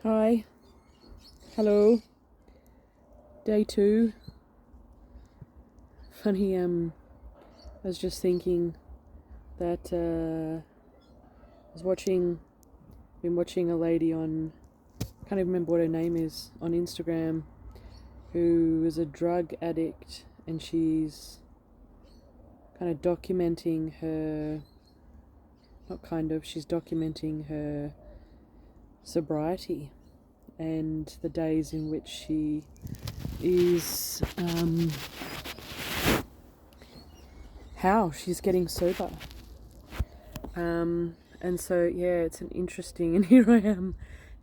Hi, hello, day 2. Funny, I was just thinking that been watching a lady on, can't even remember what her name is, on Instagram, who is a drug addict, and she's kind of documenting her, she's documenting her sobriety and the days in which she is, how she's getting sober. And so, yeah, it's an interesting, and here I am,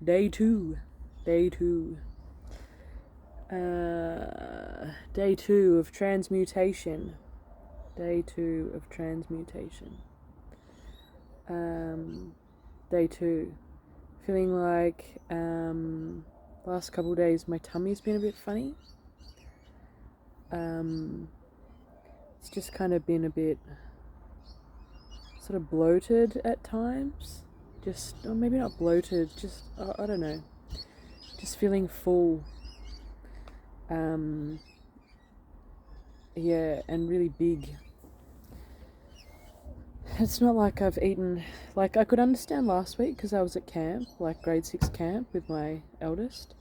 day 2. Day 2 of transmutation. Day 2 of transmutation. Day 2. Feeling like, last couple of days my tummy's been a bit funny. It's just kind of been a bit sort of bloated at times. Or maybe not bloated, just, I don't know. Just feeling full. Yeah, and really big. It's not like I've eaten, like I could understand last week because I was at camp, like grade 6 camp with my eldest.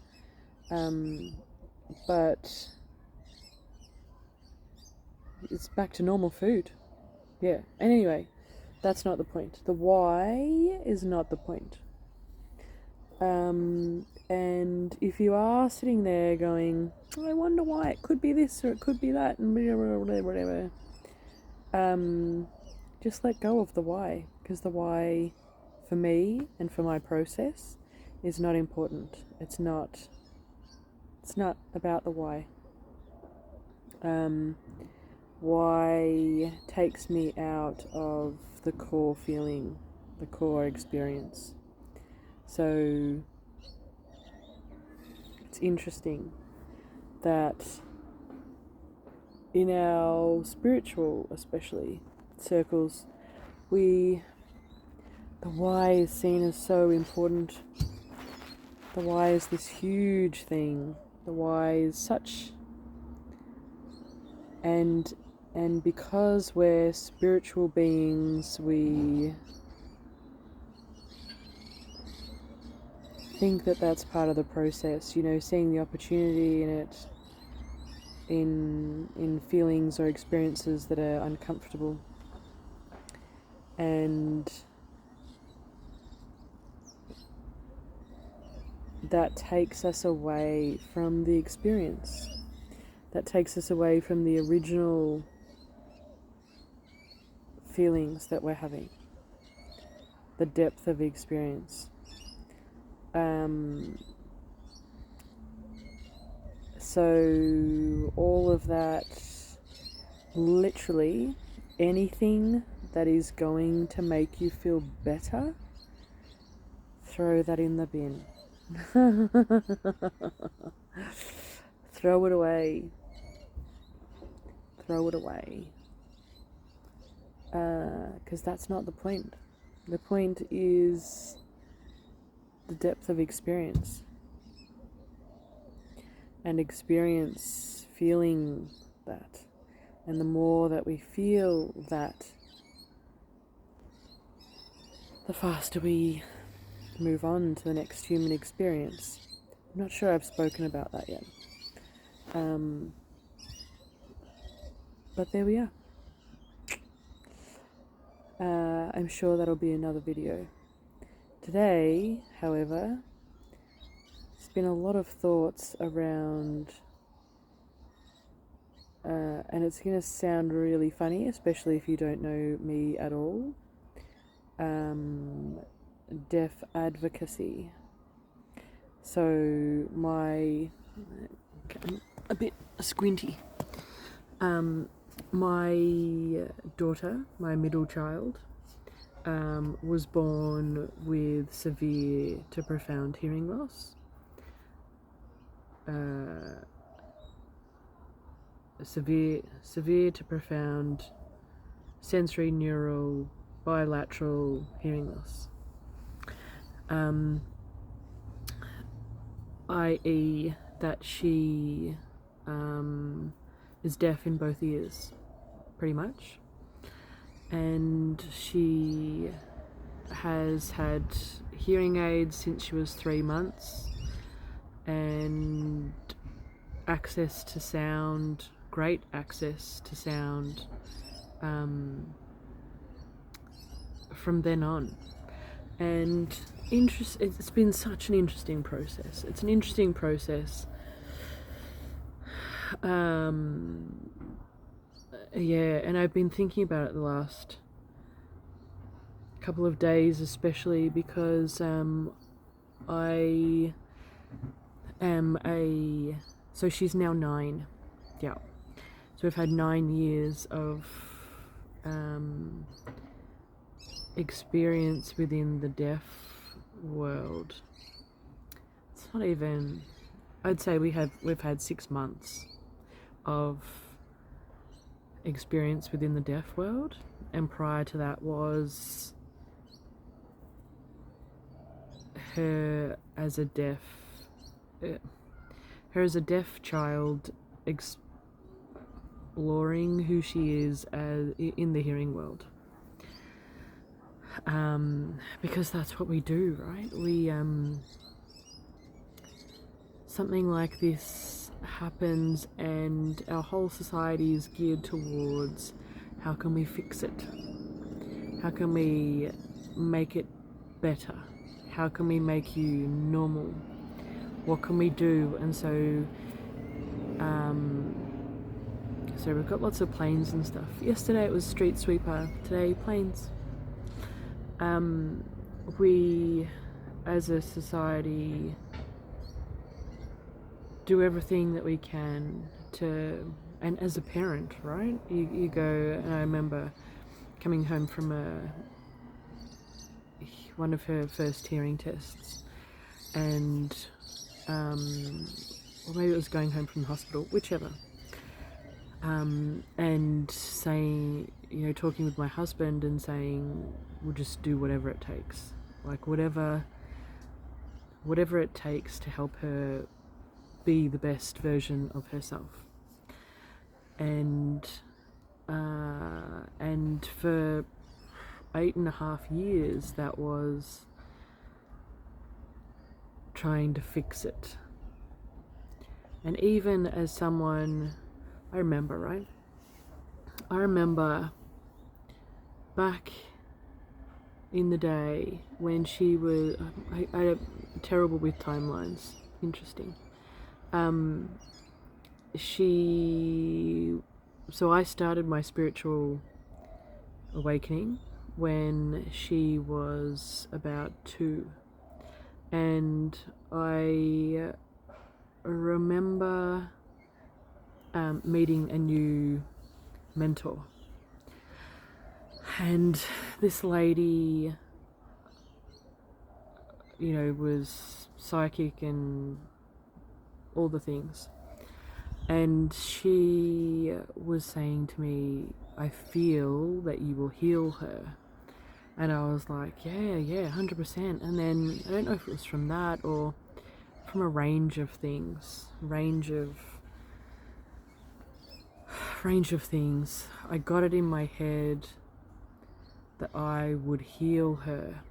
But it's back to normal food. Yeah, and anyway, that's not the point. The why is not the point. And if you are sitting there going, I wonder why, it could be this or it could be that, and whatever, just let go of the why, because the why for me and for my process is not important. It's not about the why. Why takes me out of the core feeling, the core experience. So it's interesting that in our spiritual, especially, circles, the why is seen as so important. The why is this huge thing. The why is such, and because we're spiritual beings, we think that that's part of the process, seeing the opportunity in it, in feelings or experiences that are uncomfortable, and that takes us away from the experience. That takes us away from the original feelings that we're having, the depth of experience. So all of that, literally anything that is going to make you feel better, throw that in the bin. Throw it away. Throw it away. Because that's not the point. The point is the depth of experience. And experience feeling that. And the more that we feel that, the faster we move on to the next human experience. I'm not sure I've spoken about that yet. But there we are. I'm sure that'll be another video. Today, however, there's been a lot of thoughts around, and it's going to sound really funny, especially if you don't know me at all, deaf advocacy. So I'm a bit squinty. My daughter, my middle child, was born with severe to profound hearing loss. Severe to profound sensory neural bilateral hearing loss. i.e. that she is deaf in both ears, pretty much. And she has had hearing aids since she was 3 months, and access to sound, great access to sound, from then on. And it's been such an interesting process. It's an interesting process. Yeah, and I've been thinking about it the last couple of days, especially because I am so she's now 9. Yeah. So we've had 9 years of experience within the deaf world. It's not even, I'd say we've had 6 months of experience within the deaf world, and prior to that was her as a deaf child exploring who she is in the hearing world, because that's what we do, right? We something like this happens and our whole society is geared towards how can we fix it, how can we make it better, how can we make you normal, what can we do? And so we've got lots of planes and stuff. Yesterday it was street sweeper, today planes. We as a society do everything that we can to, and as a parent, right, you go, and I remember coming home from one of her first hearing tests, and or maybe it was going home from the hospital, whichever, and saying, talking with my husband and saying, we'll just do whatever it takes, like whatever it takes to help her be the best version of herself. And for 8.5 years that was trying to fix it. And even as someone, I remember back in the day when she was, I'm terrible with timelines, interesting. So I started my spiritual awakening when she was about 2, and I remember meeting a new mentor, and this lady, was psychic and all the things, and she was saying to me, I feel that you will heal her. And I was like, yeah, 100%. And then I don't know if it was from that or from a range of things. I got it in my head that I would heal her.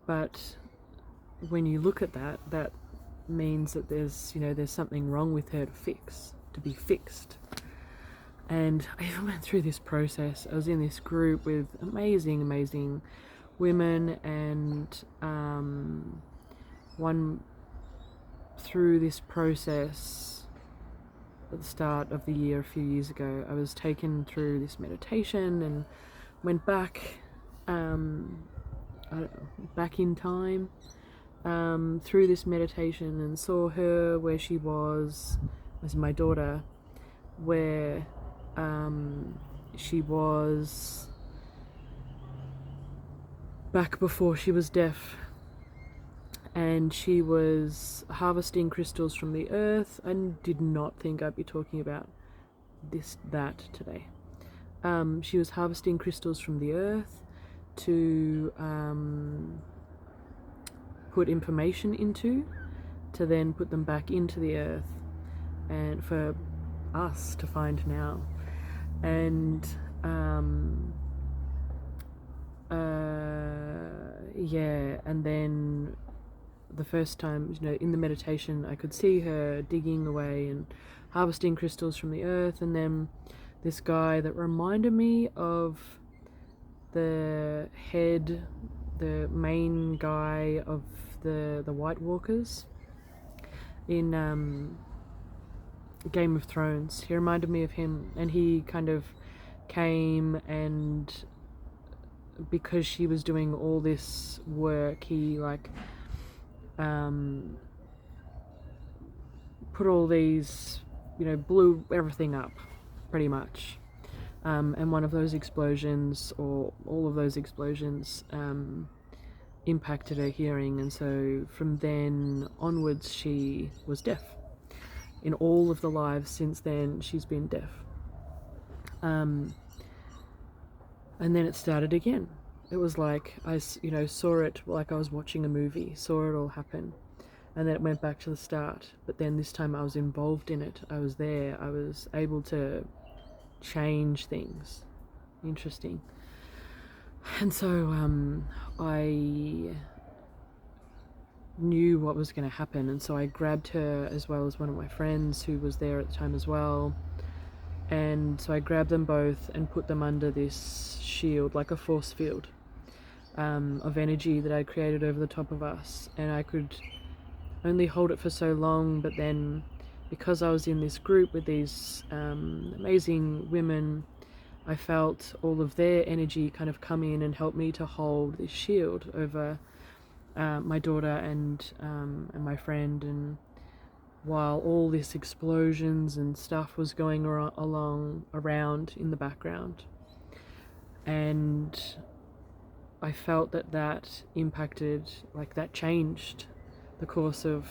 But when you look at that means that there's something wrong with her to be fixed. And I even went through this process. I was in this group with amazing women, and one through this process at the start of the year, a few years ago, I was taken through this meditation and went back back in time through this meditation, and saw her where she was as my daughter, where she was back before she was deaf, and she was harvesting crystals from the earth. I did not think I'd be talking about that today. She was harvesting crystals from the earth to put information into, to then put them back into the earth and for us to find now. And yeah, and then the first time, in the meditation, I could see her digging away and harvesting crystals from the earth, and then this guy that reminded me of the main guy of the White Walkers in Game of Thrones. He reminded me of him, and he kind of came, and because she was doing all this work, he put all these, blew everything up pretty much. And one of those explosions, or all of those explosions, impacted her hearing, and so from then onwards she was deaf. In all of the lives since then, she's been deaf. And then it started again. It was like I, saw it like I was watching a movie, saw it all happen, and then it went back to the start. But then this time I was involved in it. I was there. I was able to change things. Interesting. And so I knew what was going to happen, and so I grabbed her, as well as one of my friends who was there at the time as well, and so I grabbed them both and put them under this shield, like a force field of energy that I created over the top of us. And I could only hold it for so long, but then because I was in this group with these amazing women, I felt all of their energy kind of come in and help me to hold this shield over my daughter and my friend. And while all this explosions and stuff was going around in the background, and I felt that impacted, that changed the course of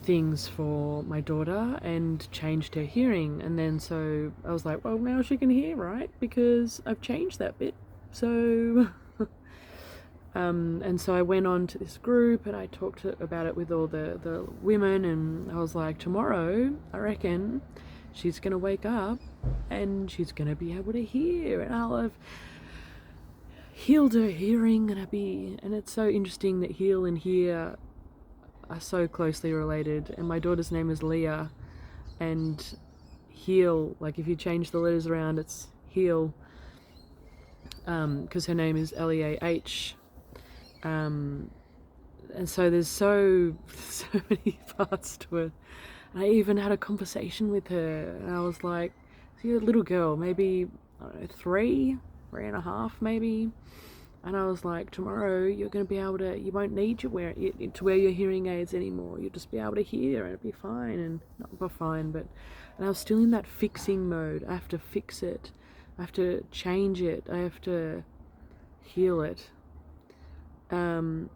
things for my daughter and changed her hearing. And then so I was like, well, now she can hear, right? Because I've changed that bit. So and so I went on to this group and I talked about it with all the women, and I was like, tomorrow I reckon she's gonna wake up and she's gonna be able to hear, and I'll have healed her hearing. And it's so interesting that heal and hear are so closely related. And my daughter's name is Leah, and heal, if you change the letters around, it's heal, because her name is Leah. And so there's so many parts to it. And I even had a conversation with her, and I was like, she's a little girl, maybe, I don't know, 3 and a half maybe. And I was like, tomorrow you're going to be able to, you won't need to wear your hearing aids anymore. You'll just be able to hear, and it'll be fine. And not fine, but, and I was still in that fixing mode. I have to fix it. I have to change it. I have to heal it. And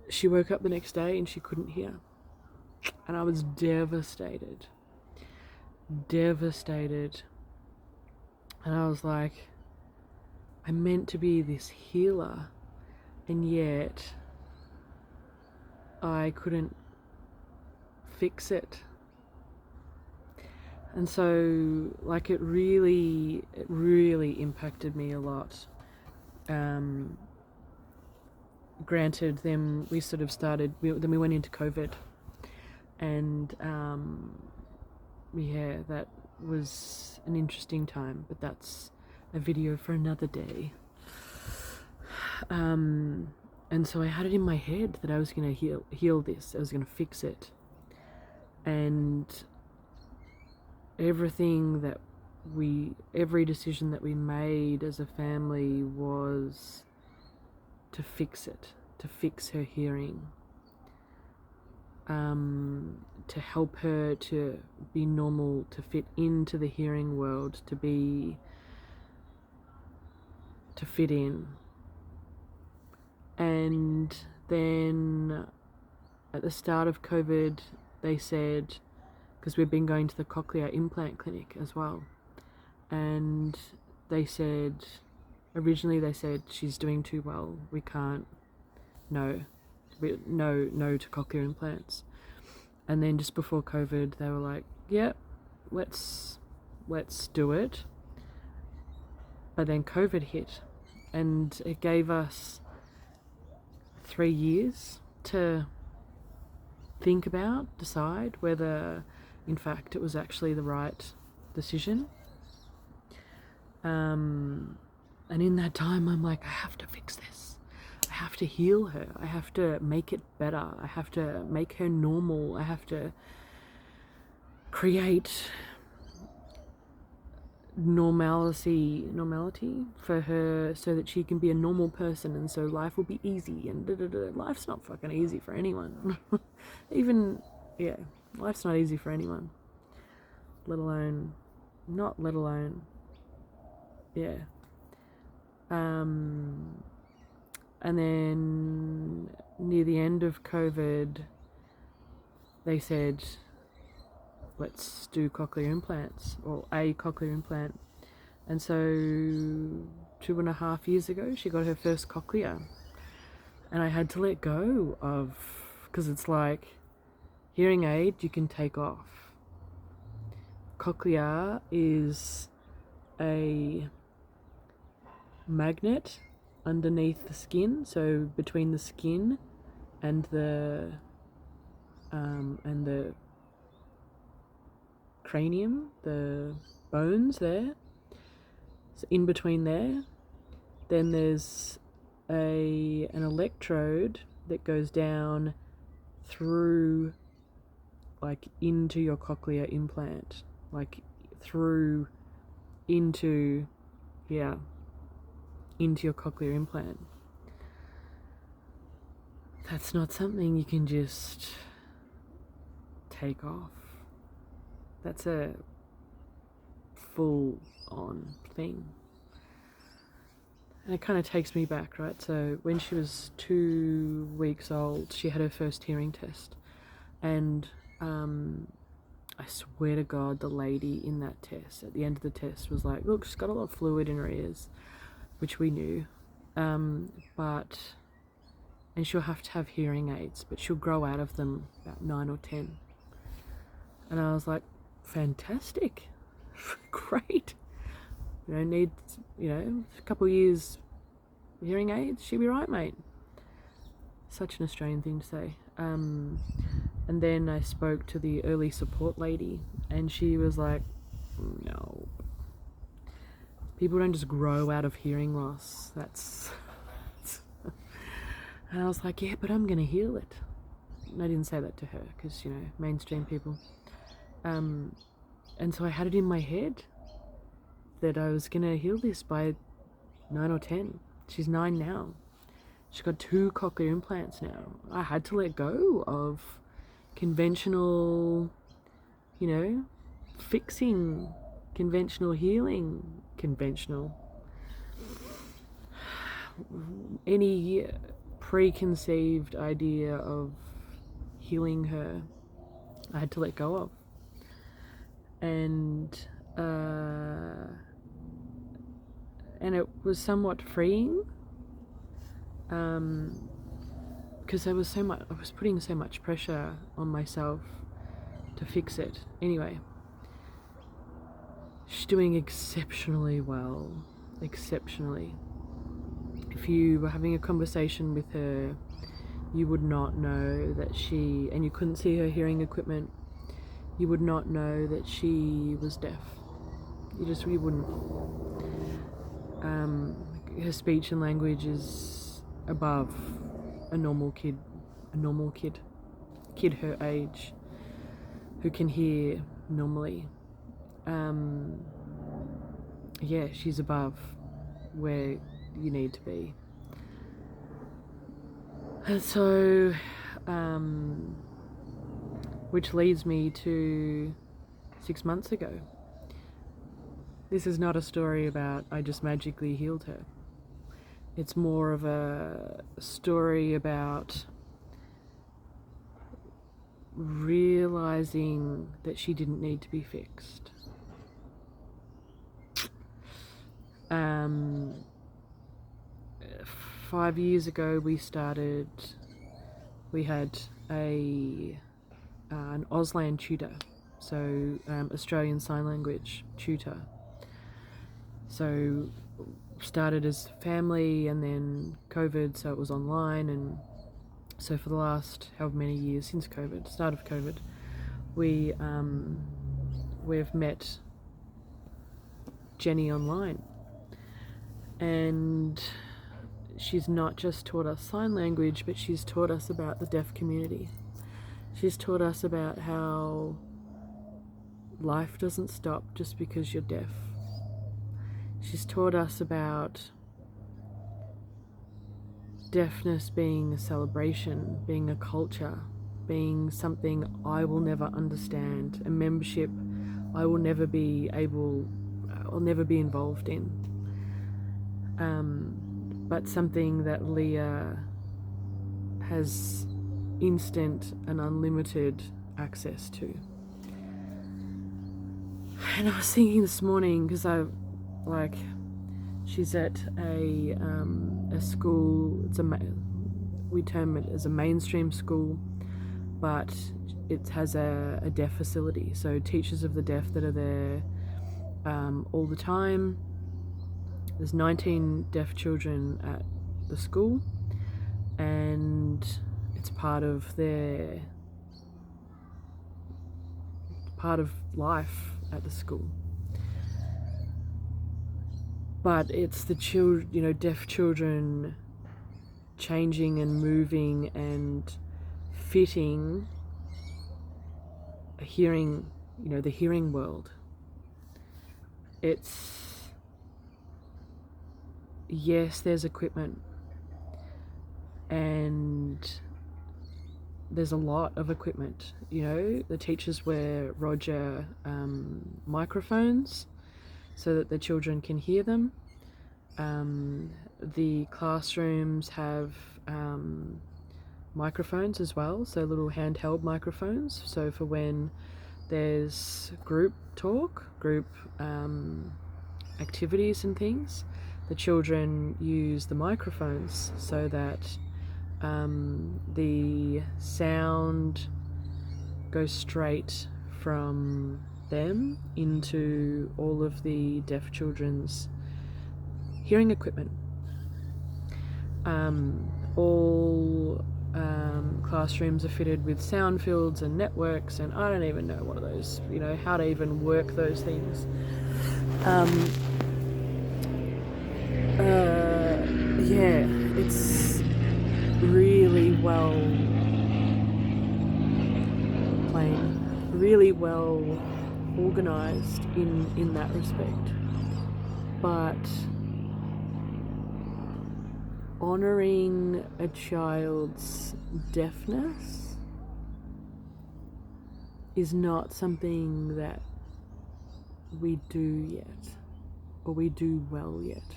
she woke up the next day and she couldn't hear. And I was devastated. And I was like, I'm meant to be this healer, and yet I couldn't fix it. And so it really impacted me a lot. Granted, then we sort of started, then we went into COVID, and yeah, that was an interesting time, but that's a video for another day. And so I had it in my head that I was going to heal this, I was going to fix it, and every decision that we made as a family was to fix it, to fix her hearing, to help her to be normal, to fit into the hearing world, to fit in. And then at the start of COVID, they said, because we've been going to the cochlear implant clinic as well, and they said, Originally they said she's doing too well, we can't, no to cochlear implants. And then just before COVID they were like, yep, let's do it. But then COVID hit, and it gave us 3 years to think about, decide whether in fact it was actually the right decision. And in that time I'm like, I have to fix this. I have to heal her. I have to make it better. I have to make her normal. I have to create normality for her so that she can be a normal person, and so life will be easy, and life's not fucking easy for anyone. Life's not easy for anyone, let alone and then near the end of COVID they said, let's do cochlear implants, or a cochlear implant. And so 2.5 years ago she got her first cochlea, and I had to let go of, because it's like hearing aid you can take off. Cochlea is a magnet underneath the skin, so between the skin and the cranium, the bones there, so in between there, then there's an electrode that goes down through, like, into your cochlear implant, like through into your cochlear implant. That's not something you can just take off. That's a full on thing. And it kind of takes me back, right? So when she was 2 weeks old, she had her first hearing test. And I swear to God, the lady in that test, at the end of the test, was like, look, she's got a lot of fluid in her ears, which we knew. And she'll have to have hearing aids, but she'll grow out of them about 9 or 10. And I was like, fantastic. Great. Need, a couple of years hearing aids, she'll be right, mate. Such an Australian thing to say. And then I spoke to the early support lady, and she was like, no. People don't just grow out of hearing loss. And I was like, yeah, but I'm going to heal it. And I didn't say that to her because, mainstream people. And so I had it in my head that I was going to heal this by 9 or 10. She's 9 now. She's got 2 cochlear implants now. I had to let go of conventional, fixing, conventional healing, any preconceived idea of healing her. I had to let go of. And it was somewhat freeing, because I was putting so much pressure on myself to fix it. Anyway, she's doing exceptionally well, exceptionally. If you were having a conversation with her, you would not know that and you couldn't see her hearing equipment, you would not know that she was deaf. You wouldn't. Her speech and language is above a normal kid her age, who can hear normally. She's above where you need to be. And so, which leads me to 6 months ago. This is not a story about I just magically healed her. It's more of a story about realizing that she didn't need to be fixed. 5 years ago we had an Auslan tutor, so Australian Sign Language tutor. So started as family, and then COVID, so it was online, and so for the last however many years since COVID, start of COVID, we've met Jenny online, and she's not just taught us sign language, but she's taught us about the deaf community. She's taught us about how life doesn't stop just because you're deaf. She's taught us about deafness being a celebration, being a culture, being something I will never understand, a membership I will never be I'll never be involved in. But something that Leah has instant and unlimited access to. And I was thinking this morning, because she's at a school. We term it as a mainstream school, but it has a deaf facility. So teachers of the deaf that are there all the time. There's 19 deaf children at the school, and it's part of life at the school. But it's the deaf children changing and moving and fitting the hearing world. Yes, there's equipment, and there's a lot of equipment. The teachers wear Roger microphones so that the children can hear them. The classrooms have microphones as well, so little handheld microphones, so for when there's group talk, group activities and things, the children use the microphones so that the sound goes straight from them into all of the deaf children's hearing equipment. All classrooms are fitted with sound fields and networks, and I don't even know what are those, how to even work those things. It's really well planned, really well organised in that respect. But honouring a child's deafness is not something that we do yet, or we do well yet,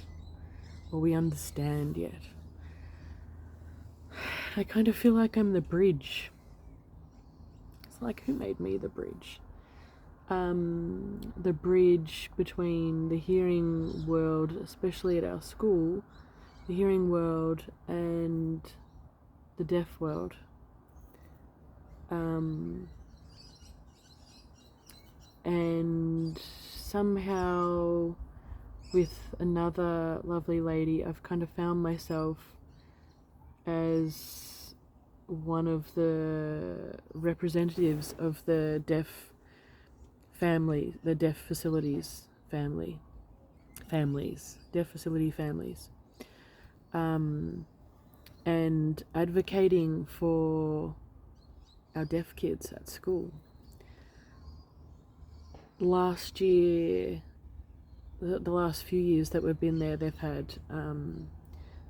or we understand yet. I kind of feel like I'm the bridge. It's like, who made me the bridge? The bridge between the hearing world, especially at our school, the hearing world and the deaf world. And somehow, with another lovely lady, I've kind of found myself as one of the representatives of the deaf family, the deaf facilities families, deaf facility families, and advocating for our deaf kids at school. Last year, the last few years that we've been there, they've had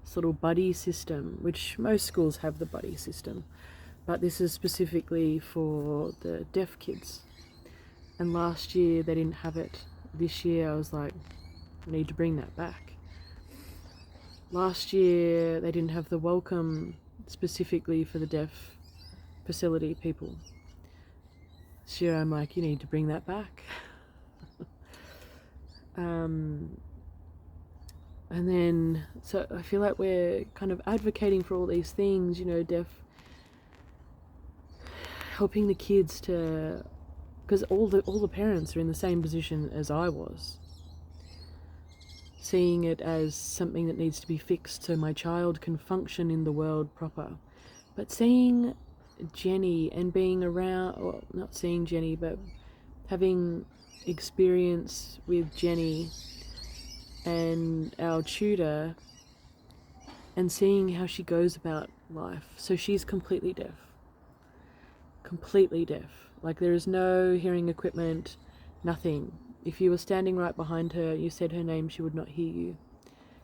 this little buddy system, which most schools have the buddy system, but this is specifically for the deaf kids. And last year they didn't have it. This year I was like, I need to bring that back. Last year they didn't have the welcome specifically for the deaf facility people. This year I'm like, you need to bring that back. And then, so I feel like we're kind of advocating for all these things, you know, helping the kids to, because all the parents are in the same position as I was, seeing it as something that needs to be fixed so my child can function in the world proper. But seeing Jenny and being around, well, not seeing Jenny, but having experience with Jenny and our tutor, and seeing how she goes about life. So she's completely deaf. Completely deaf. Like, there is no hearing equipment, nothing. If you were standing right behind her, you said her name, she would not hear you.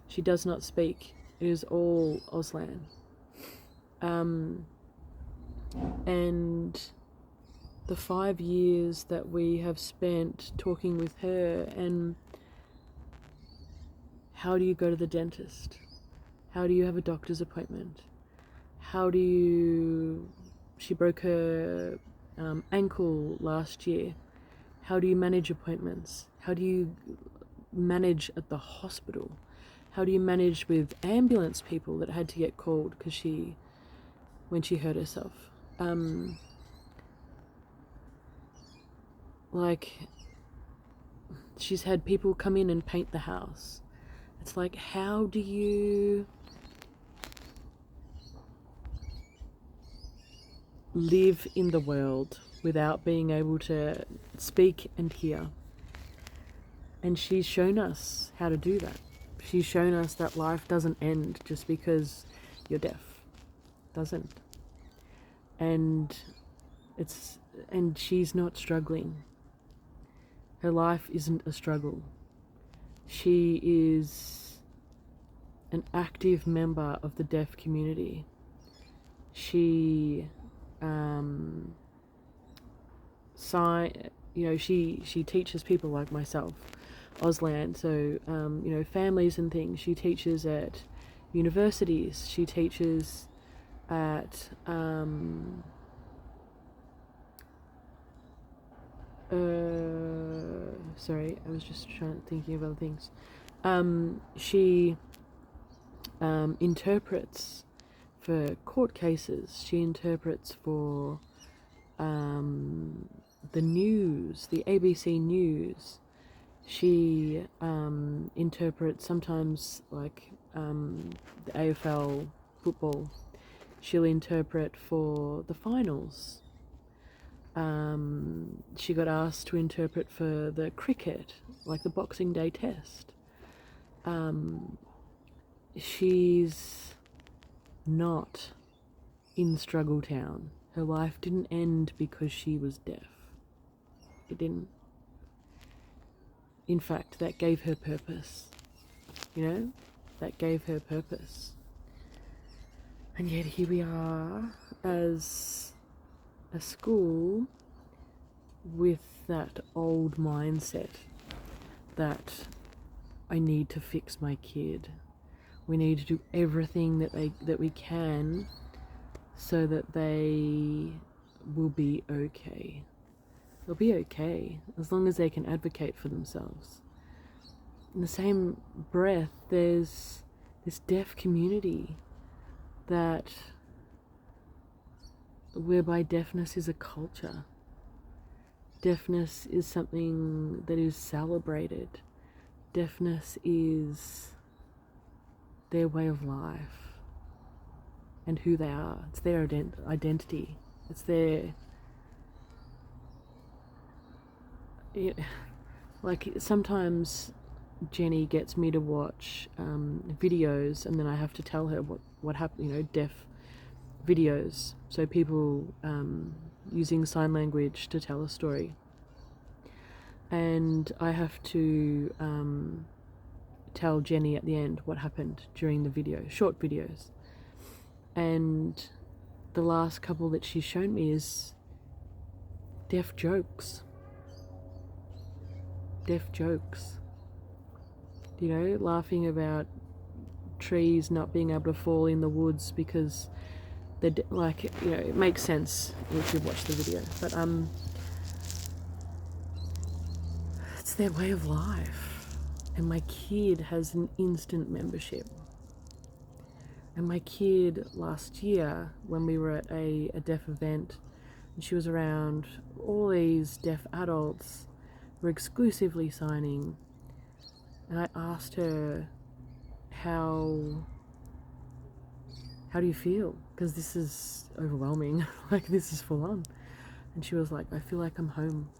She does not speak. It is all Auslan. And the 5 years that we have spent talking with her, and how do you go to the dentist? How do you have a doctor's appointment? How do you... She broke her ankle last year. How do you manage appointments? How do you manage at the hospital? How do you manage with ambulance people that had to get called because when she hurt herself? Like, she's had people come in and paint the house. It's like, how do you live in the world without being able to speak and hear? And she's shown us how to do that. She's shown us that life doesn't end just because you're deaf. Doesn't. And she's not struggling. Her life isn't a struggle. She is an active member of the deaf community. She she teaches people like myself, Auslan, so families and things. She teaches at universities. She teaches at sorry, I was just thinking of other things. She interprets for court cases. She interprets for the news, the ABC News. She interprets sometimes, like the AFL football. She'll interpret for the finals. She got asked to interpret for the cricket, like the Boxing Day test. She's not in Struggle Town. Her life didn't end because she was deaf. It didn't. In fact, that gave her purpose. That gave her purpose. And yet here we are as a school with that old mindset that I need to fix my kid. We need to do everything that we can so that they will be okay. They'll be okay as long as they can advocate for themselves. In the same breath, there's this deaf community whereby deafness is a culture. Deafness is something that is celebrated. Deafness is their way of life and who they are. It's their identity. It's their... like, sometimes Jenny gets me to watch videos, and then I have to tell her what happened, deaf videos. So people using sign language to tell a story. And I have to tell Jenny at the end what happened during the video, short videos. And the last couple that she's shown me is deaf jokes. Deaf jokes. Laughing about trees not being able to fall in the woods because they're it makes sense if you watch the video. But it's their way of life. And my kid has an instant membership. And my kid last year, when we were at a deaf event, and she was around all these deaf adults who were exclusively signing, and I asked her, how do you feel? Because this is overwhelming. Like, this is full on. And she was like, I feel like I'm home.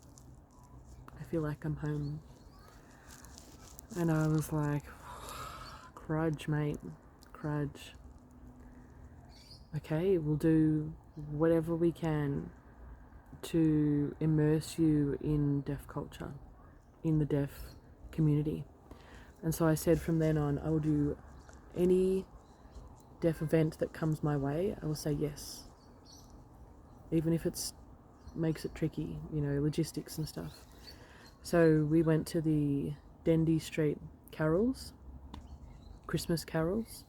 I feel like I'm home. And I was like, crudge, mate, crudge. Okay, we'll do whatever we can to immerse you in deaf culture, in the deaf community. And so I said from then on, I will do any deaf event that comes my way. I will say yes, even if it makes it tricky, logistics and stuff. So we went to the Dendy Street carols, Christmas carols,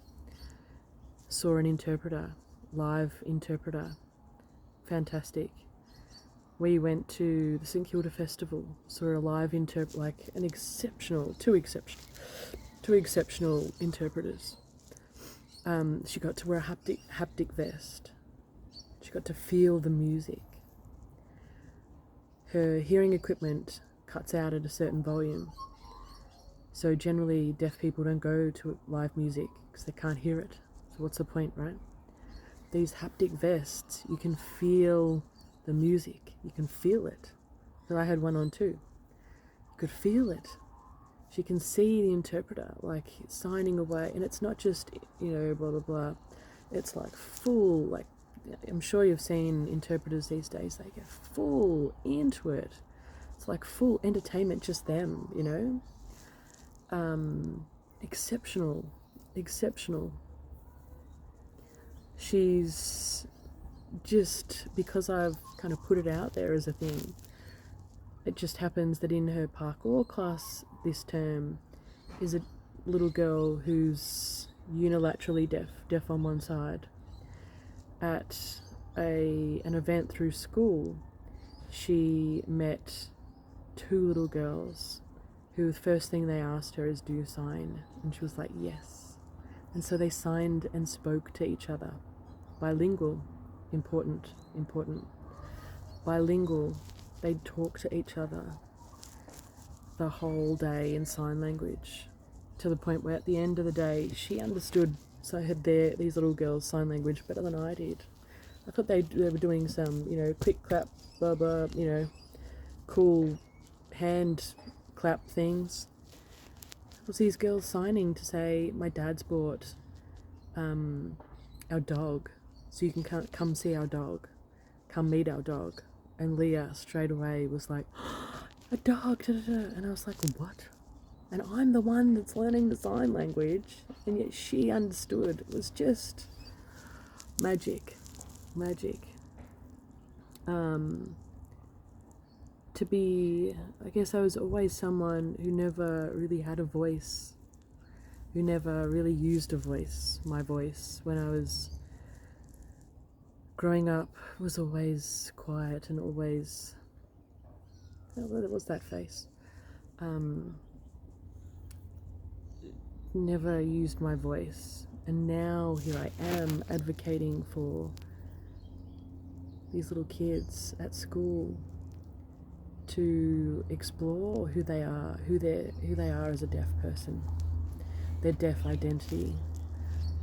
saw an interpreter, live interpreter, fantastic. We went to the St Kilda Festival, saw a live interpreter, two exceptional interpreters. She got to wear a haptic vest. She got to feel the music. Her hearing equipment cuts out at a certain volume. So generally deaf people don't go to live music because they can't hear it. So what's the point, right? These haptic vests, you can feel the music. You can feel it. So I had one on too. You could feel it. She can see the interpreter, signing away. And it's not just, blah, blah, blah. It's full, I'm sure you've seen interpreters these days. They get full into it. It's full entertainment, just them, Exceptional. She's just, because I've kind of put it out there as a thing, it just happens that in her parkour class this term is a little girl who's unilaterally deaf on one side. At an event through school, she met two little girls who the first thing they asked her is, do you sign? And she was like, yes. And so they signed and spoke to each other. Bilingual, important. Bilingual, they'd talk to each other the whole day in sign language, to the point where at the end of the day she understood. So I had these little girls sign language better than I did. I thought they were doing some, click clap, blah blah, cool hand clap things. It was these girls signing to say, my dad's bought our dog, so you can come see our dog, come meet our dog. And Leah straight away was like, a dog, da, da, da. And I was like, what? And I'm the one that's learning the sign language, and yet she understood. It was just magic. To be, I guess I was always someone who never really had a voice, who never really used my voice. When I was growing up, was always quiet and always, what was that face? Never used my voice. And now here I am advocating for these little kids at school to explore who they are as a deaf person, their deaf identity,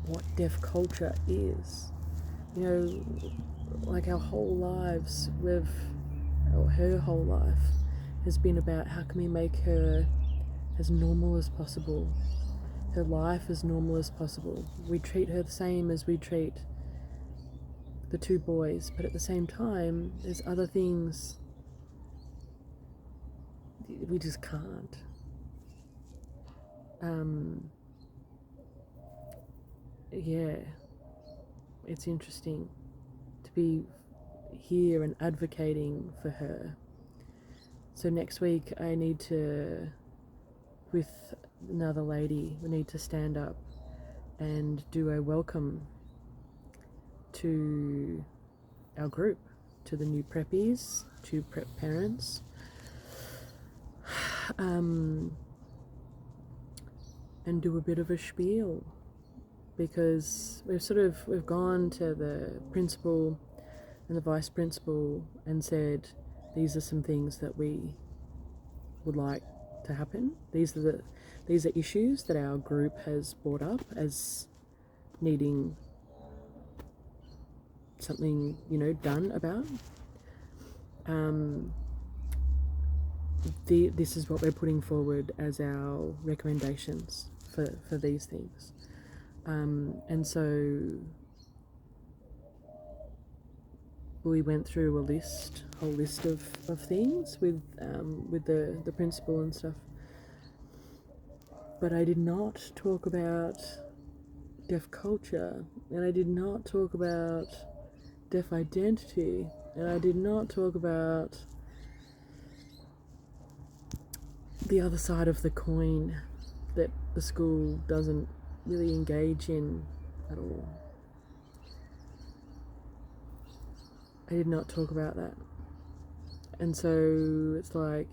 what deaf culture is. Our whole lives, her whole life has been about how can we make her as normal as possible, her life as normal as possible. We treat her the same as we treat the two boys, but at the same time, there's other things we just can't. It's interesting to be here and advocating for her. So next week I need to, with another lady, we need to stand up and do a welcome to our group, to the new preppies, to prep parents. and do a bit of a spiel, because we've gone to the principal and the vice principal and said, these are some things that we would like to happen. These are issues that our group has brought up as needing something, done about. This is what we're putting forward as our recommendations for these things. And so we went through a whole list of things with the principal and stuff. But I did not talk about deaf culture, and I did not talk about deaf identity, and I did not talk about the other side of the coin that the school doesn't really engage in at all. I did not talk about that. And so it's like,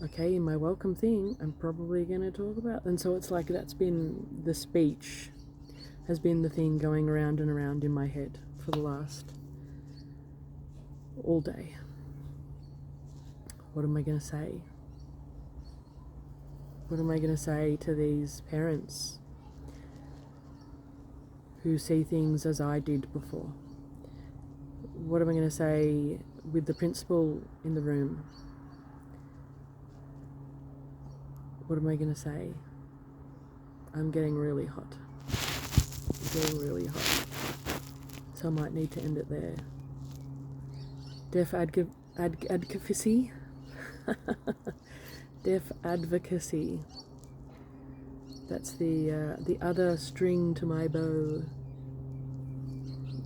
okay, in my welcome thing, I'm probably going to talk about. And so it's like that's been the speech, has been the thing going around and around in my head for the last all day. What am I going to say? What am I going to say to these parents who see things as I did before? What am I going to say with the principal in the room? What am I going to say? I'm getting really hot. I'm getting really hot. So I might need to end it there. Deaf advocacy. Deaf advocacy. That's the other string to my bow.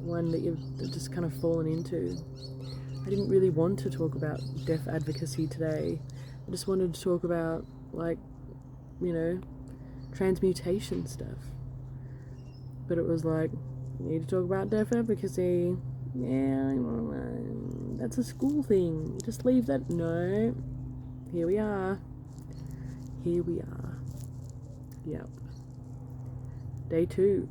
One that you've just kind of fallen into. I didn't really want to talk about deaf advocacy today. I just wanted to talk about, transmutation stuff. But it was like, you need to talk about deaf advocacy. Yeah, that's a school thing. Just leave that. No. Here we are. Yep. Day 2.